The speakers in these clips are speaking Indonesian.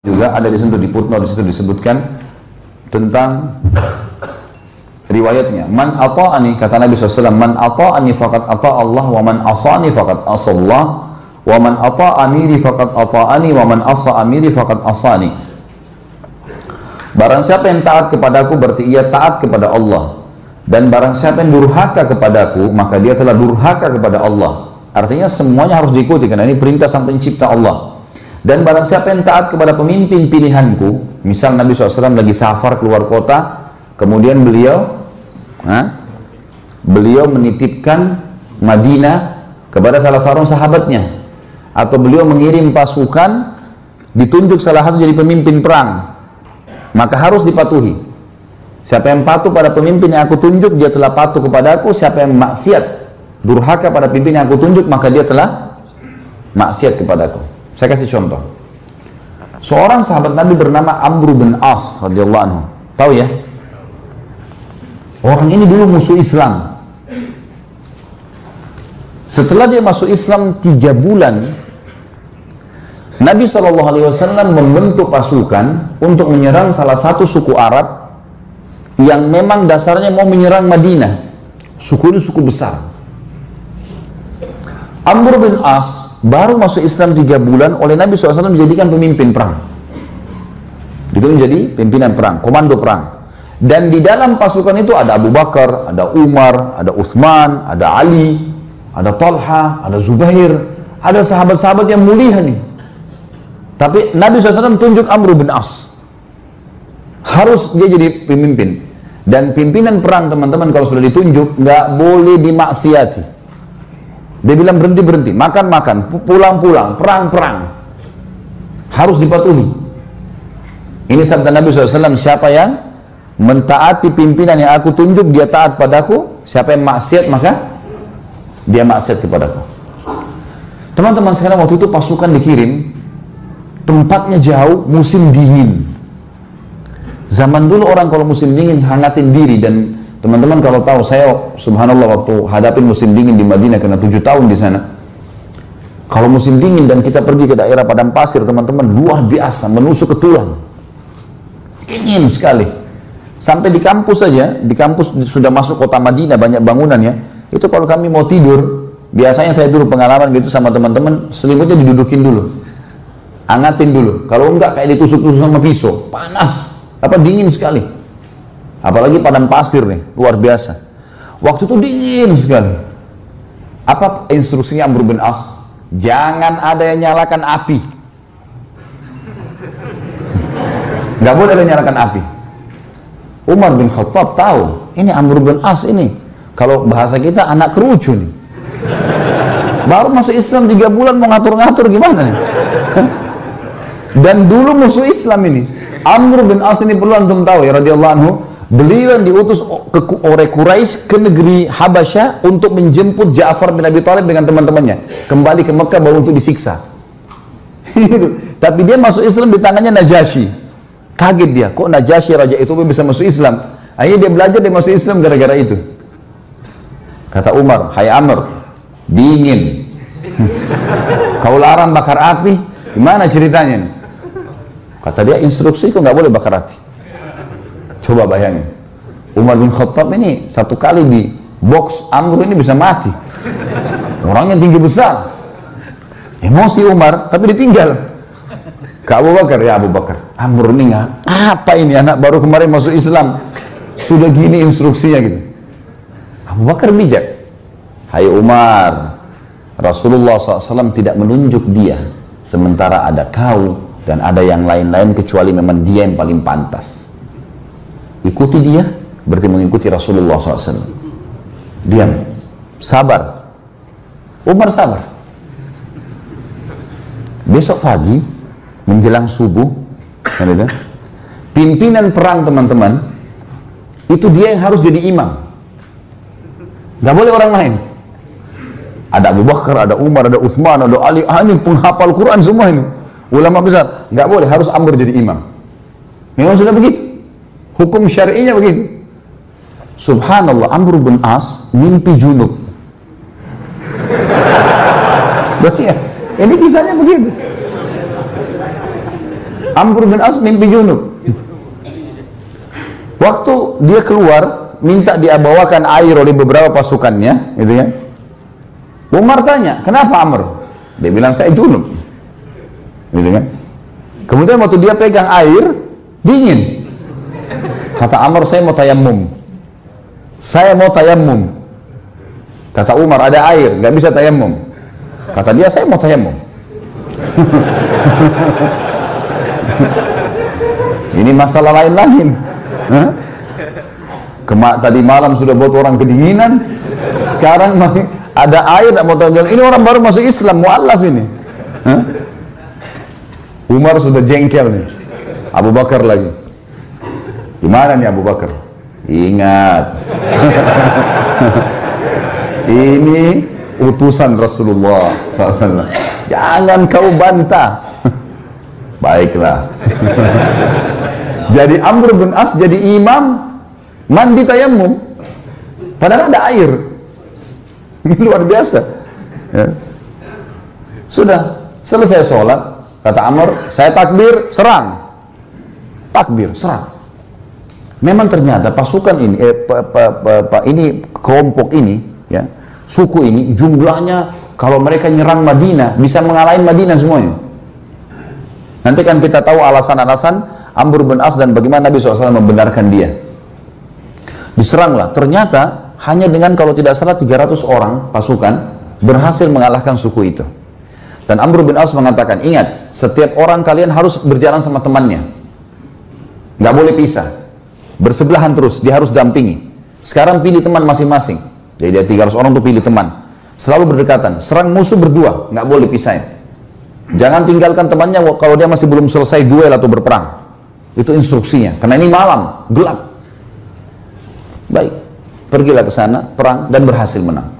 juga ada di situ di footnote, di situ disebutkan tentang riwayatnya. Man ata'ani, kata Nabi SAW, man ata'ani faqad ata'allah, wa man asani faqad asallah, wa man ata'a amiri faqad ata'ani, wa man asa amiri faqad asani. Barang siapa yang taat kepadaku berarti ia taat kepada Allah, dan barang siapa yang durhaka kepadaku maka dia telah durhaka kepada Allah. Artinya semuanya harus diikuti karena ini perintah sang pencipta Allah. Dan barang siapa yang taat kepada pemimpin pilihanku, misal Nabi SAW lagi safar keluar kota, kemudian beliau menitipkan Madinah kepada salah seorang sahabatnya, atau beliau mengirim pasukan, ditunjuk salah satu jadi pemimpin perang, maka harus dipatuhi. Siapa yang patuh pada pemimpin yang aku tunjuk, dia telah patuh kepadaku. Siapa yang maksiat, durhaka pada pemimpin yang aku tunjuk, maka dia telah maksiat kepadaku. Saya kasih contoh. Seorang sahabat Nabi bernama Amr bin As radhiyallahu anhu. Tahu ya? Orang ini dulu musuh Islam. Setelah dia masuk Islam 3 bulan, Nabi SAW membentuk pasukan untuk menyerang salah satu suku Arab yang memang dasarnya mau menyerang Madinah. Suku ini suku besar. Amr bin As baru masuk Islam 3 bulan, oleh Nabi SAW menjadikan pemimpin perang. Dia menjadi pimpinan perang, komando perang. Dan di dalam pasukan itu ada Abu Bakar, ada Umar, ada Uthman, ada Ali, ada Talha, ada Zubair, ada sahabat-sahabat yang mulia nih. Tapi Nabi SAW tunjuk Amr bin As. Harus dia jadi pemimpin. Dan pimpinan perang, teman-teman, kalau sudah ditunjuk, nggak boleh dimaksiati. Dia bilang berhenti-berhenti, makan-makan, pulang-pulang, perang-perang. Harus dipatuhi. Ini sabda Nabi SAW, siapa yang mentaati pimpinan yang aku tunjuk, dia taat padaku. Siapa yang maksiat, maka dia maksiat kepadaku. Teman-teman sekarang, waktu itu pasukan dikirim, tempatnya jauh, musim dingin. Zaman dulu orang kalau musim dingin hangatin diri. Dan teman-teman kalau tahu, saya subhanallah waktu hadapin musim dingin di Madinah karena 7 tahun di sana. Kalau musim dingin dan kita pergi ke daerah padang pasir, teman-teman, luar biasa, menusuk ke tulang. Dingin sekali. Sampai di kampus saja, di kampus sudah masuk kota Madinah, banyak bangunannya. Itu kalau kami mau tidur, biasanya saya dulu pengalaman gitu sama teman-teman, selimutnya didudukin dulu. Angatin dulu. Kalau enggak kayak ditusuk-tusuk sama pisau, panas, dingin sekali. Apalagi padang pasir nih, luar biasa. Waktu itu dingin sekali. Apa instruksinya Amr bin As? Jangan ada yang nyalakan api. Nggak boleh ada yang nyalakan api. Umar bin Khattab tahu, ini Amr bin As ini, kalau bahasa kita anak kerucu nih. Baru masuk Islam 3 bulan mau ngatur-ngatur gimana nih? Dan dulu musuh Islam ini. Amr bin As ini perlu antum tahu ya radhiyallahu anhu. Beliau yang diutus oleh Quraisy ke negeri Habasyah untuk menjemput Ja'far bin Abi Thalib dengan teman-temannya kembali ke Mekah baru untuk disiksa. Tapi dia masuk Islam di tangannya Najasyi. Kaget dia, kok Najasyi raja itu bisa masuk Islam? Akhirnya dia belajar, dia masuk Islam gara-gara itu. Kata Umar, hai Amr, dingin. Kau larang bakar api, gimana ceritanya nih? Kata dia, instruksi kok nggak boleh bakar api. Coba bayangin, Umar bin Khattab ini 1 kali di box Amr ini bisa mati. Orangnya tinggi besar. Emosi Umar, tapi ditinggal. Ke Abu Bakar, ya Abu Bakar, Amr ini nggak, apa ini anak baru kemarin masuk Islam, sudah gini instruksinya gitu. Abu Bakar bijak. Hai Umar, Rasulullah SAW tidak menunjuk dia, sementara ada kau dan ada yang lain-lain kecuali memang dia yang paling pantas. Ikuti dia, berarti mengikuti Rasulullah SAW. Diam, sabar. Umar sabar. Besok pagi, menjelang subuh, pimpinan perang teman-teman, itu dia yang harus jadi imam. Gak boleh orang lain. Ada Abu Bakar, ada Umar, ada Uthman, ada Ali, ini penghafal Quran semua ini. Ulama besar, gak boleh, harus Amr jadi imam. Memang sudah begitu. Hukum syar'inya begitu. Subhanallah, Amr bin As mimpi junub. Ini kisahnya begitu. Amr bin As mimpi junub. Waktu dia keluar, minta dia bawakan air oleh beberapa pasukannya, gitu ya. Umar tanya, kenapa Amr? Dia bilang, saya junub. Gitu kan? Kemudian waktu dia pegang air, dingin. Kata Amr, saya mau tayammum. Saya mau tayammum. Kata Umar, ada air, nggak bisa tayammum. Kata dia, saya mau tayammum. Ini masalah lain lagi. Tadi malam sudah buat orang kedinginan, sekarang masih ada air, tak mau tayammum. Ini orang baru masuk Islam, mu'allaf ini. Umar sudah jengkel nih. Abu Bakar lagi. Gimana nih Abu Bakar? Ingat. Ini utusan Rasulullah SAW. Jangan kau bantah. Baiklah. Jadi Amr bin As jadi imam mandi tayammum. Padahal ada air. Ini luar biasa. Ya. Sudah selesai sholat, kata Amr, saya takbir, serang. Takbir, serang. Memang ternyata pasukan ini, ini kelompok ini, ya, suku ini jumlahnya kalau mereka nyerang Madinah bisa mengalahin Madinah semuanya. Nanti kan kita tahu alasan-alasan Amr bin As dan bagaimana Nabi SAW membenarkan dia. Diseranglah. Ternyata hanya dengan kalau tidak salah 300 orang pasukan berhasil mengalahkan suku itu. Dan Amr bin As mengatakan, ingat, setiap orang kalian harus berjalan sama temannya. Nggak boleh pisah. Bersebelahan terus, dia harus dampingi. Sekarang pilih teman masing-masing. Jadi dia 300 orang untuk pilih teman. Selalu berdekatan. Serang musuh berdua, nggak boleh pisahin. Jangan tinggalkan temannya kalau dia masih belum selesai duel atau berperang. Itu instruksinya. Karena ini malam, gelap. Baik, pergilah ke sana, perang dan berhasil menang.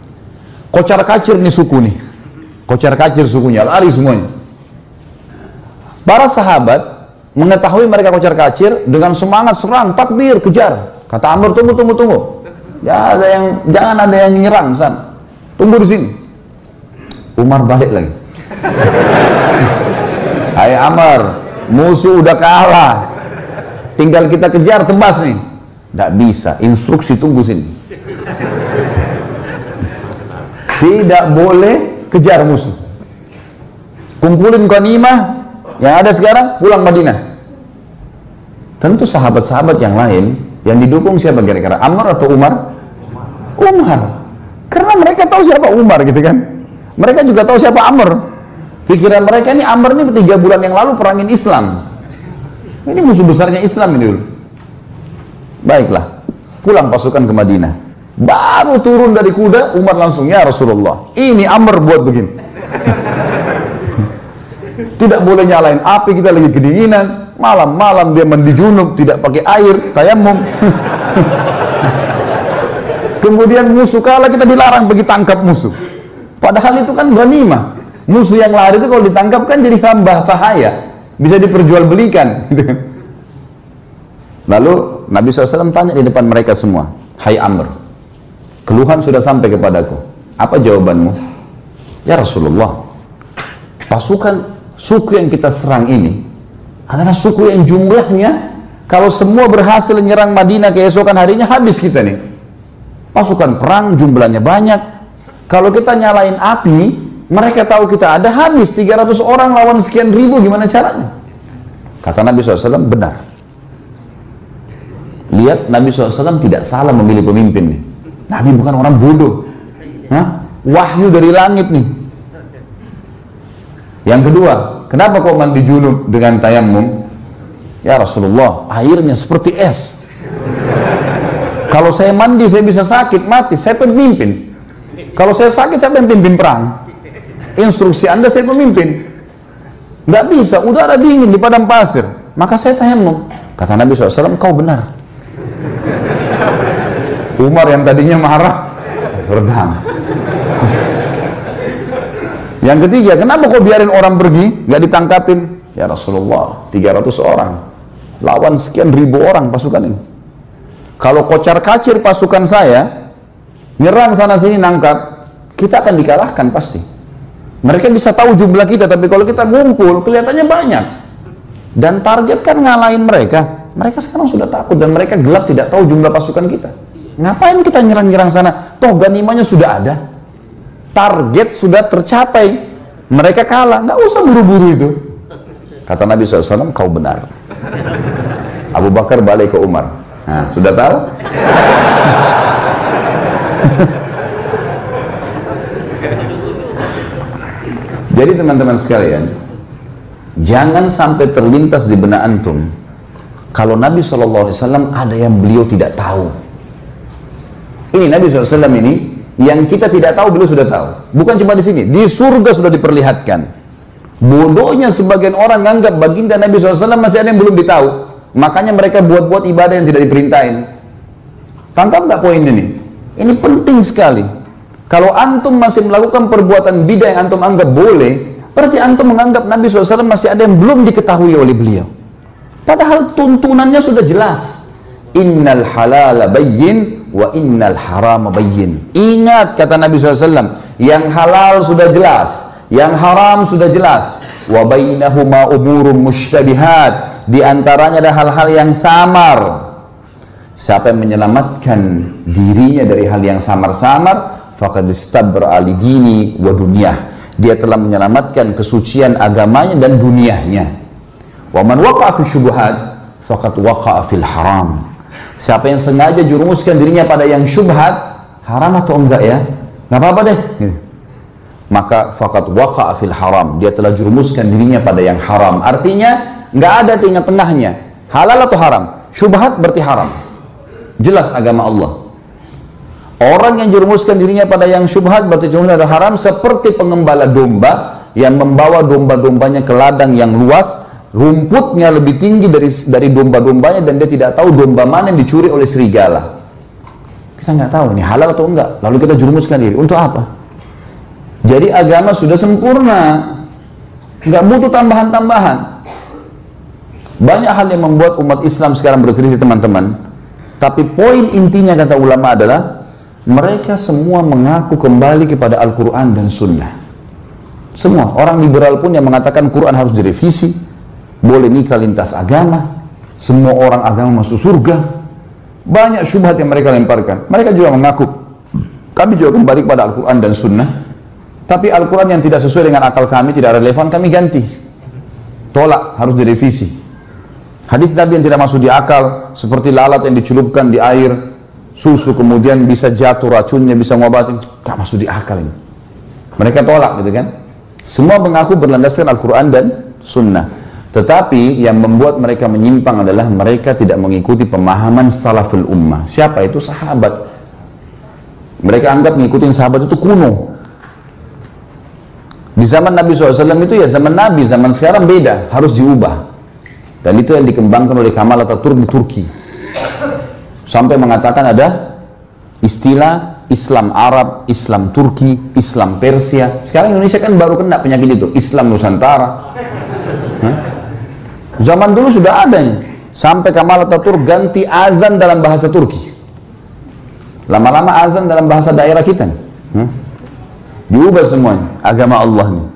Kocar kacir nih suku nih. Kocar kacir sukunya, lari semuanya. Para sahabat mengetahui mereka kocar kacir, dengan semangat serang, takbir, kejar. Kata Amr, tunggu. Jangan ada yang nyerang sana. Tunggu di sini. Umar balik lagi. Hai Amr, musuh udah kalah. Tinggal kita kejar, tebas nih. Tidak bisa, instruksi tunggu sini. Tidak boleh kejar musuh. Kumpulin ghanimah yang ada sekarang, pulang Madinah. Tentu sahabat-sahabat yang lain yang didukung siapa kira-kira? Amr atau Umar? Umar. Karena mereka tahu siapa Umar gitu kan. Mereka juga tahu siapa Amr. Pikiran mereka ini Amr ini 3 bulan yang lalu perangin Islam. Ini musuh besarnya Islam ini dulu. Baiklah, pulang pasukan ke Madinah. Baru turun dari kuda, Umar langsung, ya Rasulullah, ini Amr buat begini. Tidak boleh nyalain api, kita lagi kedinginan. Malam-malam dia mandi junub, tidak pakai air, tayammum. Kemudian musuh kalah, kita dilarang pergi tangkap musuh. Padahal itu kan ghanimah. Musuh yang lari itu kalau ditangkap kan jadi hamba sahaya, bisa diperjualbelikan. Lalu Nabi SAW tanya di depan mereka semua, hai Amr, keluhan sudah sampai kepadaku, apa jawabanmu? Ya Rasulullah, pasukan suku yang kita serang ini adalah suku yang jumlahnya kalau semua berhasil menyerang Madinah keesokan harinya habis kita nih. Pasukan perang jumlahnya banyak. Kalau kita nyalain api, mereka tahu kita ada, habis 300 orang lawan sekian ribu, gimana caranya? Kata Nabi SAW, benar. Lihat, Nabi SAW tidak salah memilih pemimpin nih. Nabi bukan orang bodoh. Wahyu dari langit nih. Yang kedua, kenapa kau mandi junub dengan tayammum? Ya Rasulullah, airnya seperti es. Kalau saya mandi, saya bisa sakit, mati. Saya pemimpin. Kalau saya sakit, saya pimpin perang. Instruksi Anda, saya pemimpin. Nggak bisa, udara dingin di padang pasir. Maka saya tayammum. Kata Nabi SAW, kau benar. Umar yang tadinya marah, redam. Yang ketiga, kenapa kau biarin orang pergi, nggak ditangkapin? Ya Rasulullah, 300 orang. Lawan sekian ribu orang pasukan ini. Kalau kocar kacir pasukan saya, nyerang sana sini nangkap, kita akan dikalahkan pasti. Mereka bisa tahu jumlah kita, tapi kalau kita ngumpul, kelihatannya banyak. Dan target kan ngalahin mereka. Mereka sekarang sudah takut dan mereka gelap tidak tahu jumlah pasukan kita. Ngapain kita nyerang-nyerang sana? Toh ganimanya sudah ada. Target sudah tercapai. Mereka kalah, nggak usah buru-buru itu. Kata Nabi SAW, kau benar. Abu Bakar balik ke Umar. Nah, sudah tahu? Jadi teman-teman sekalian, jangan sampai terlintas di benak antum kalau Nabi SAW ada yang beliau tidak tahu. Ini Nabi SAW ini yang kita tidak tahu beliau sudah tahu. Bukan cuma di sini, di surga sudah diperlihatkan. Bodohnya sebagian orang menganggap baginda Nabi SAW masih ada yang belum ditahu. Makanya mereka buat-buat ibadah yang tidak diperintahin. Tangkap nggak poin ini? Ini penting sekali. Kalau antum masih melakukan perbuatan bidah yang antum anggap boleh, berarti antum menganggap Nabi SAW masih ada yang belum diketahui oleh beliau. Padahal tuntunannya sudah jelas. Innal halala bayyin wa innal harama bayyin. Ingat kata Nabi SAW, yang halal sudah jelas, yang haram sudah jelas. Wa bainahuma umurun mushtabihat. Di antaranya ada hal-hal yang samar. Siapa yang menyelamatkan dirinya dari hal yang samar-samar, faqad istabra li dini wa dunyah. Dia telah menyelamatkan kesucian agamanya dan dunianya. Wa man waqa'a fi syubhat faqad waqa'a fil haram. Siapa yang sengaja jurumuskan dirinya pada yang syubhat, haram atau enggak ya? Nggak apa-apa deh. Maka faqad waqa'a fil haram. Dia telah jurumuskan dirinya pada yang haram. Artinya nggak ada tengah-tengahnya. Halal atau haram? Syubhat berarti haram. Jelas agama Allah. Orang yang jurumuskan dirinya pada yang syubhat berarti ada haram, seperti pengembala domba yang membawa domba-dombanya ke ladang yang luas, rumputnya lebih tinggi dari domba-dombanya, dan dia tidak tahu domba mana yang dicuri oleh serigala. Kita nggak tahu ini halal atau enggak, lalu kita jurumuskan diri untuk apa? Jadi agama sudah sempurna, nggak butuh tambahan-tambahan. Banyak hal yang membuat umat Islam sekarang berselisih teman-teman, tapi poin intinya kata ulama adalah mereka semua mengaku kembali kepada Al-Quran dan Sunnah. Semua orang liberal pun yang mengatakan Quran harus direvisi, boleh nikah lintas agama, semua orang agama masuk surga. Banyak syubhat yang mereka lemparkan. Mereka juga mengaku kami juga kembali kepada Al-Quran dan Sunnah, tapi Al-Quran yang tidak sesuai dengan akal kami, tidak relevan, kami ganti, tolak, harus direvisi. Hadis Nabi yang tidak masuk di akal, seperti lalat yang dicelupkan di air susu kemudian bisa jatuh racunnya, bisa ngobatin, tak masuk di akal ini. Mereka tolak gitu kan. Semua mengaku berlandaskan Al-Quran dan Sunnah. Tetapi yang membuat mereka menyimpang adalah mereka tidak mengikuti pemahaman salaful ummah. Siapa itu? Sahabat. Mereka anggap mengikuti sahabat itu kuno. Di zaman Nabi SAW itu ya zaman Nabi, zaman sekarang beda, harus diubah. Dan itu yang dikembangkan oleh Kamal Atatürk di Turki. Sampai mengatakan ada istilah Islam Arab, Islam Turki, Islam Persia. Sekarang Indonesia kan baru kena penyakit itu, Islam Nusantara. Zaman dulu sudah ada nih. Sampai Kamal Atatürk ganti azan dalam bahasa Turki. Lama-lama azan dalam bahasa daerah kita nih. Diubah semuanya, agama Allah nih.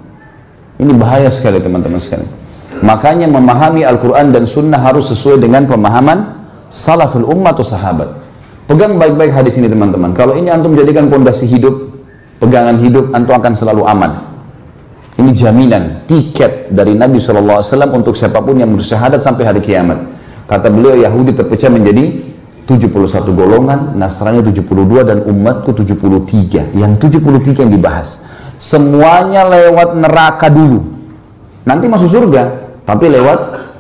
Ini bahaya sekali teman-teman sekalian. Makanya memahami Al-Quran dan Sunnah harus sesuai dengan pemahaman salaful ummah atau sahabat. Pegang baik-baik hadis ini teman-teman. Kalau ini antum jadikan pondasi hidup, pegangan hidup, antum akan selalu aman. Ini jaminan, tiket dari Nabi SAW untuk siapapun yang bersyahadat sampai hari kiamat. Kata beliau, Yahudi terpecah menjadi 71 golongan, Nasrani 72, dan umatku 73. Yang 73 yang dibahas. Semuanya lewat neraka dulu. Nanti masuk surga, tapi lewat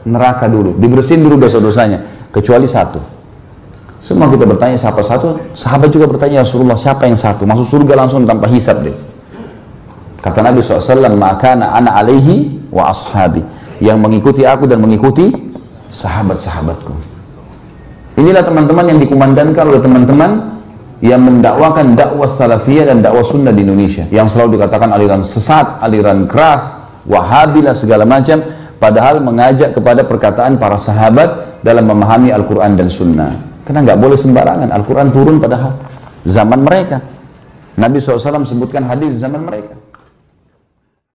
neraka dulu. Dibersihin dulu dosa-dosanya. Kecuali satu. Semua kita bertanya siapa satu? Sahabat juga bertanya, Rasulullah siapa yang satu? Masuk surga langsung tanpa hisab deh. Kata Nabi SAW, makana ana alaihi wa ashabi. Yang mengikuti aku dan mengikuti sahabat-sahabatku. Inilah teman-teman yang dikumandangkan oleh teman-teman yang mendakwakan dakwah salafiyah dan dakwah sunnah di Indonesia. Yang selalu dikatakan aliran sesat, aliran keras, wahabilah segala macam. Padahal mengajak kepada perkataan para sahabat dalam memahami Al-Quran dan Sunnah. Karena nggak boleh sembarangan. Al-Quran turun pada zaman mereka. Nabi SAW sebutkan hadis zaman mereka.